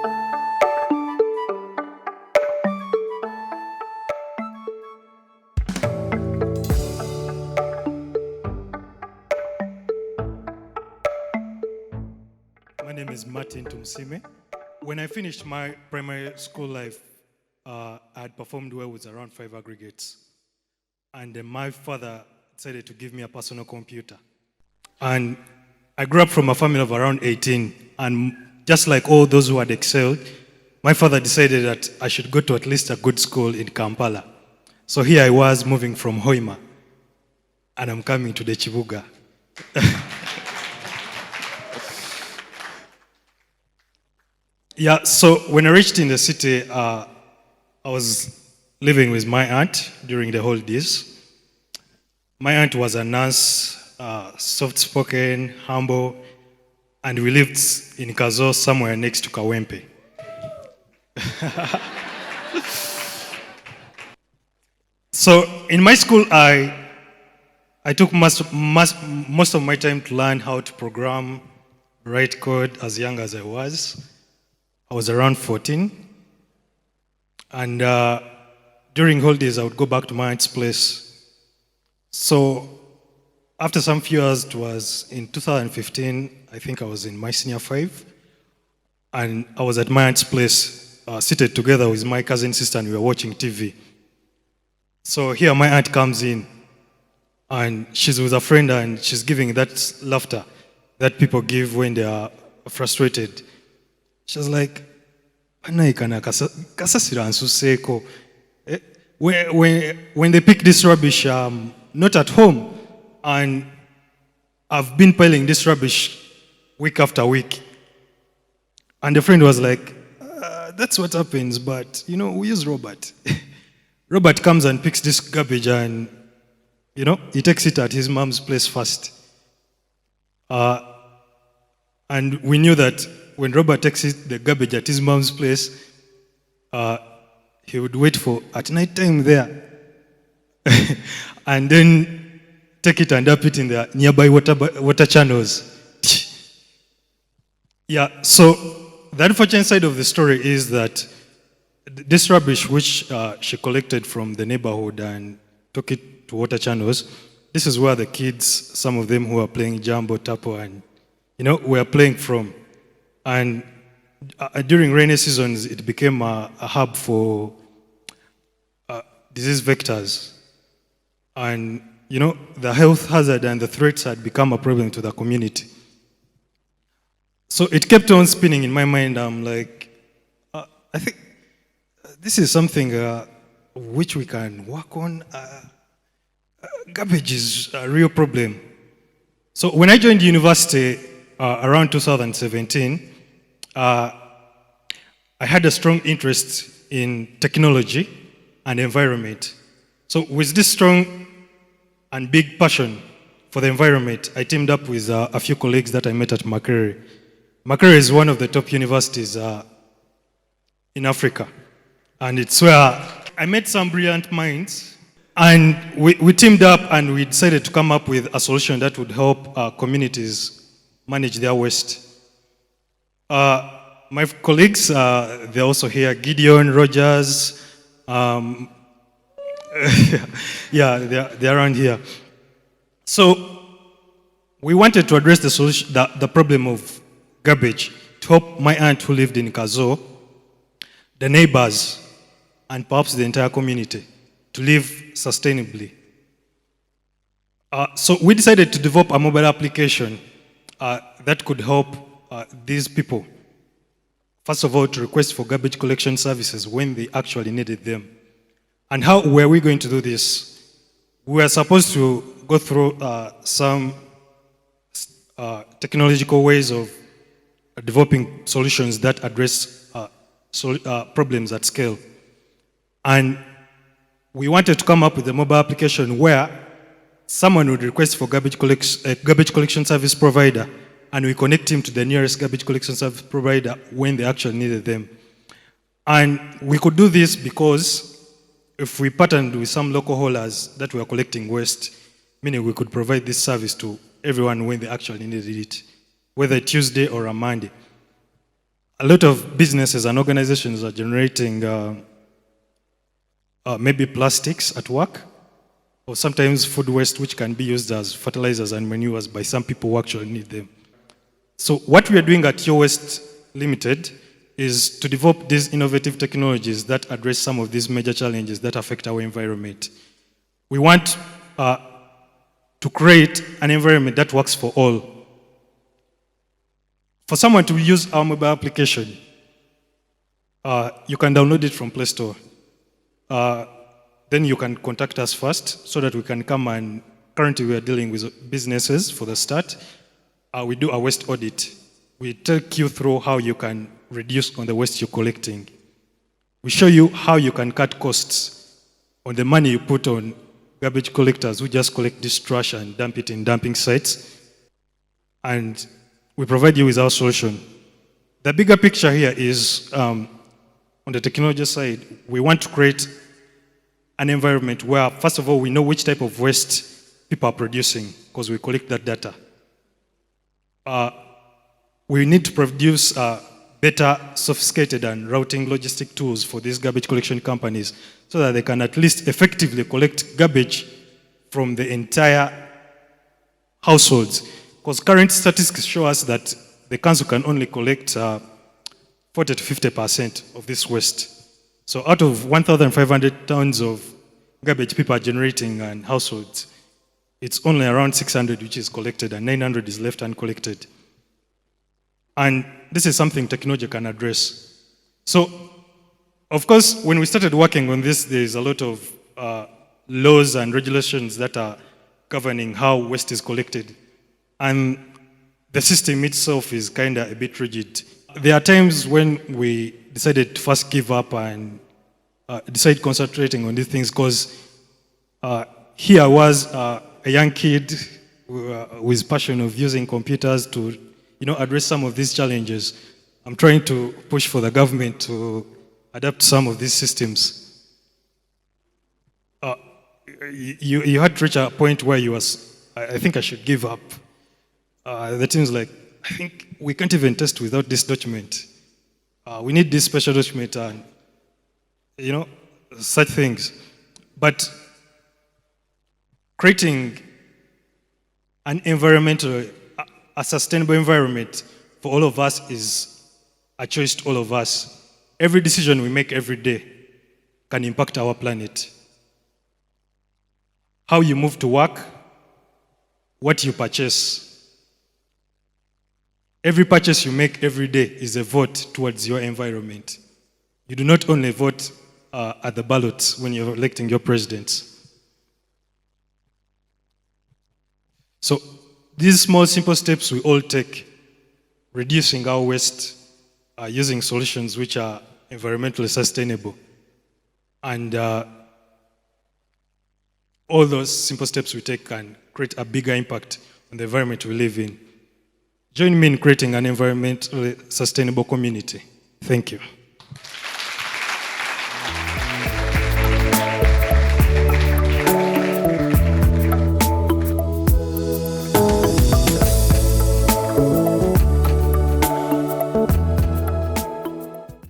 My name is Tumusiime. When I finished my primary school life, I had performed well with around 5 aggregates. And then my father decided to give me a personal computer. And I grew up from a family of around 18. And just like all those who had excelled, my father decided that I should go to at least a good school in Kampala. So here I was moving from Hoima, and I'm coming to the Chibuga. Yeah, so when I reached in the city, I was living with my aunt during the holidays. My aunt was a nurse, soft-spoken, humble, and we lived in Kazo, somewhere next to Kawempe. So in my school, I took most of my time to learn how to program, write code as young as I was. I was around 14. And during holidays, I would go back to my aunt's place. So after some few years, it was in 2015, I think I was in my senior 5. And I was at my aunt's place, seated together with my cousin sister, and we were watching TV. So here my aunt comes in, and she's with a friend, and she's giving that laughter that people give when they are frustrated. She was like, when they pick this rubbish, not at home, and I've been piling this rubbish week after week. And the friend was like, that's what happens, but, we use Robert. Robert comes and picks this garbage and, he takes it at his mom's place first. And we knew that when Robert takes the garbage at his mom's place, he would wait for at night time there, and then take it and dump it in the nearby water channels. Yeah, so the unfortunate side of the story is that this rubbish which she collected from the neighborhood and took it to water channels, this is where the kids, some of them who are playing Jambo, Tapo, and were playing from. And during rainy seasons, it became a hub for disease vectors. And, the health hazard and the threats had become a problem to the community. So it kept on spinning in my mind. I'm like, I think this is something which we can work on. Garbage is a real problem. So when I joined university around 2017, I had a strong interest in technology and environment. So with this strong and big passion for the environment, I teamed up with a few colleagues that I met at Makerere. Makerere is one of the top universities in Africa. And it's where I met some brilliant minds. And we teamed up and we decided to come up with a solution that would help communities manage their waste. My colleagues, they're also here, Gideon, Rogers, yeah, they're around here. So we wanted to address the solution, the problem of garbage, to help my aunt who lived in Kazo, the neighbors, and perhaps the entire community to live sustainably. So we decided to develop a mobile application that could help these people, first of all, to request for garbage collection services when they actually needed them. And how were we going to do this? We were supposed to go through some technological ways of developing solutions that address problems at scale. And we wanted to come up with a mobile application where someone would request for garbage collection service provider, and we connect him to the nearest garbage collection service provider when they actually needed them. And we could do this because if we partnered with some local haulers that were collecting waste, meaning we could provide this service to everyone when they actually needed it, whether Tuesday or a Monday. a lot of businesses and organizations are generating maybe plastics at work, or sometimes food waste, which can be used as fertilizers and manures by some people who actually need them. So what we are doing at Your Waste Limited is to develop these innovative technologies that address some of these major challenges that affect our environment. We want to create an environment that works for all. For someone to use our mobile application, you can download it from Play Store. Then you can contact us first so that we can come and, currently we are dealing with businesses for the start. We do a waste audit. We take you through how you can reduce on the waste you're collecting. We show you how you can cut costs on the money you put on garbage collectors who just collect this trash and dump it in dumping sites. And we provide you with our solution. The bigger picture here is, on the technology side, we want to create an environment where, first of all, we know which type of waste people are producing because we collect that data. We need to produce better, sophisticated and routing logistic tools for these garbage collection companies so that they can at least effectively collect garbage from the entire households. Because current statistics show us that the council can only collect 40 to 50% of this waste. So out of 1,500 tons of garbage people are generating and households, it's only around 600 which is collected and 900 is left uncollected. And this is something technology can address. So, of course, when we started working on this, there's a lot of laws and regulations that are governing how waste is collected. And the system itself is kind of a bit rigid. There are times when we decided to first give up and decide concentrating on these things because here was a young kid with passion of using computers to address some of these challenges. I'm trying to push for the government to adapt some of these systems. You had to reach a point where you was, I think I should give up. The team's like, I think we can't even test without this document. We need this special document and, such things. But creating an environmental, a sustainable environment for all of us is a choice to all of us. Every decision we make every day can impact our planet. How you move to work, what you purchase. Every purchase you make every day is a vote towards your environment. You do not only vote at the ballots when you're electing your presidents. So these small, simple steps we all take, reducing our waste, using solutions which are environmentally sustainable, and all those simple steps we take can create a bigger impact on the environment we live in. Join me in creating an environmentally sustainable community. Thank you.